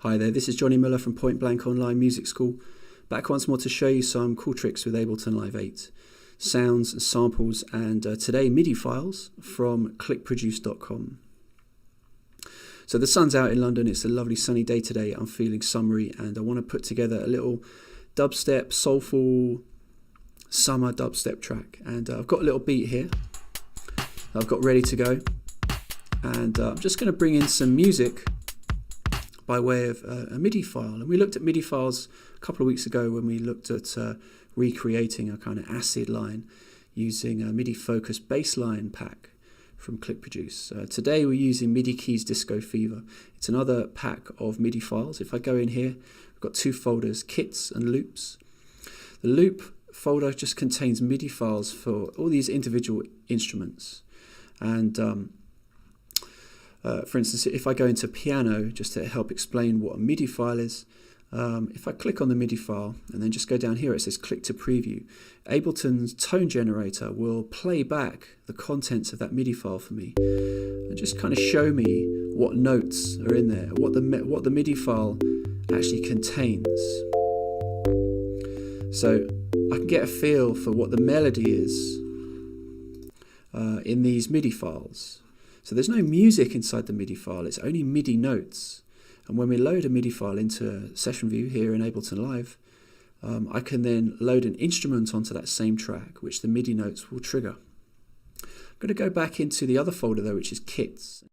Hi there, this is Jonny Miller from Point Blank Online Music School, back once more to show you some cool tricks with Ableton Live 8. Sounds, samples, and today Midi files from clickproduce.com. So the sun's out in London, it's a lovely sunny day today, I'm feeling summery and I want to put together a little dubstep, soulful, summer dubstep track. And I've got a little beat here I've got ready to go. And I'm just going to bring in some music by way of a Midi file. And we looked at Midi files a couple of weeks ago when we looked at recreating a kind of acid line using a Midi focused bass line pack from ClickProduce. Today we're using Midi Keys Disco Fever. It's another pack of Midi files. If I go in here, I've got two folders, kits and loops. The loop folder just contains Midi files for all these individual instruments. And for instance, if I go into piano, just to help explain what a Midi file is, if I click on the Midi file and then just go down here, it says click to preview. Ableton's tone generator will play back the contents of that Midi file for me and just kind of show me what notes are in there, what the Midi file actually contains. So I can get a feel for what the melody is in these Midi files. So there's no music inside the Midi file, it's only Midi notes. And when we load a Midi file into Session View here in Ableton Live, I can then load an instrument onto that same track, which the Midi notes will trigger. I'm going to go back into the other folder though, which is kits.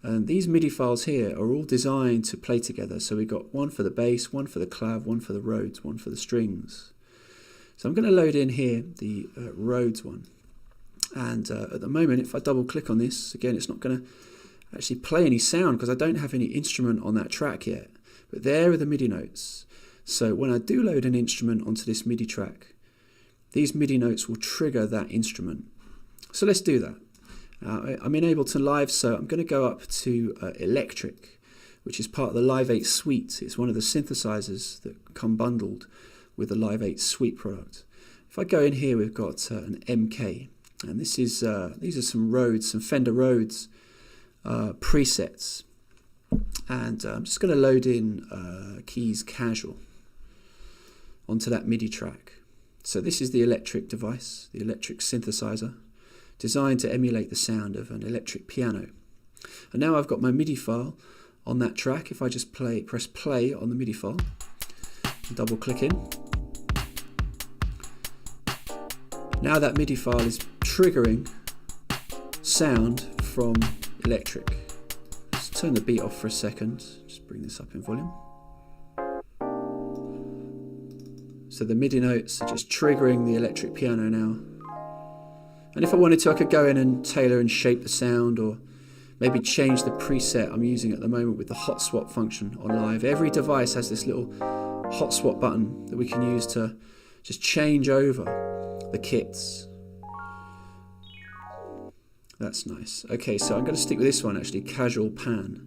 And these Midi files here are all designed to play together. So we've got one for the bass, one for the clav, one for the Rhodes, one for the strings. So I'm going to load in here the Rhodes one. And at the moment, if I double click on this, again, it's not going to actually play any sound because I don't have any instrument on that track yet. But there are the Midi notes. So when I do load an instrument onto this Midi track, these Midi notes will trigger that instrument. So let's do that. I'm in Ableton Live, so I'm going to go up to Electric, which is part of the Live 8 suite. It's one of the synthesizers that come bundled with the Live 8 suite product. If I go in here, we've got an MK. And this is these are some Rhodes, some Fender Rhodes presets. And I'm just going to load in keys casual onto that Midi track. So this is the electric device, the electric synthesizer, designed to emulate the sound of an electric piano. And now I've got my Midi file on that track. If I just press play on the Midi file, double click in. Now that Midi file is triggering sound from electric. Let's turn the beat off for a second. Just bring this up in volume. So the Midi notes are just triggering the electric piano now. And if I wanted to, I could go in and tailor and shape the sound, or maybe change the preset I'm using at the moment with the hot swap function on Live. Every device has this little hot swap button that we can use to just change over the kits. That's nice. Okay, so I'm going to stick with this one actually, casual pan.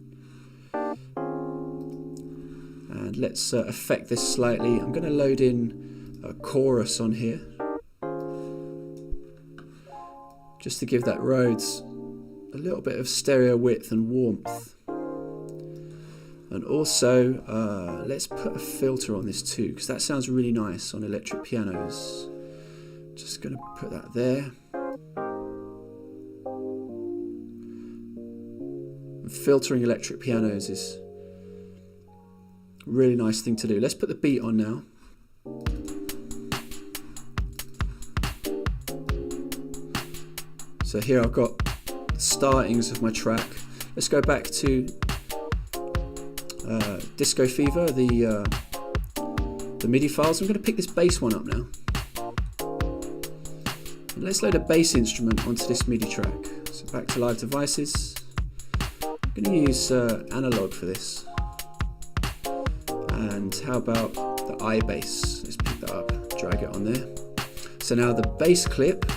And let's affect this slightly. I'm going to load in a chorus on here, just to give that Rhodes a little bit of stereo width and warmth. And also, let's put a filter on this too, because that sounds really nice on electric pianos. Just going to put that there. And filtering electric pianos is a really nice thing to do. Let's put the beat on now. So here I've got the startings of my track. Let's go back to Disco Fever, the Midi files. I'm going to pick this bass one up now. And let's load a bass instrument onto this Midi track. So back to Live Devices. I'm going to use analog for this. And how about the iBass? Let's pick that up, drag it on there. So now the bass clip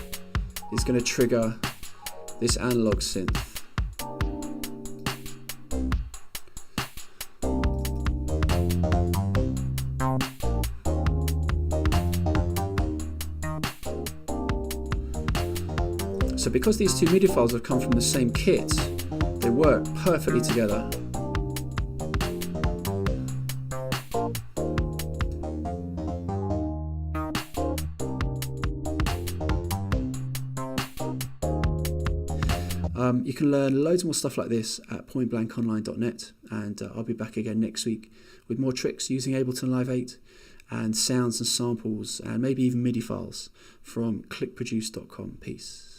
is going to trigger this analog synth. So because these two Midi files have come from the same kit, they work perfectly together. You can learn loads more stuff like this at pointblankonline.net, and I'll be back again next week with more tricks using Ableton Live 8 and sounds and samples and maybe even MIDI files from clickproduce.com. Peace.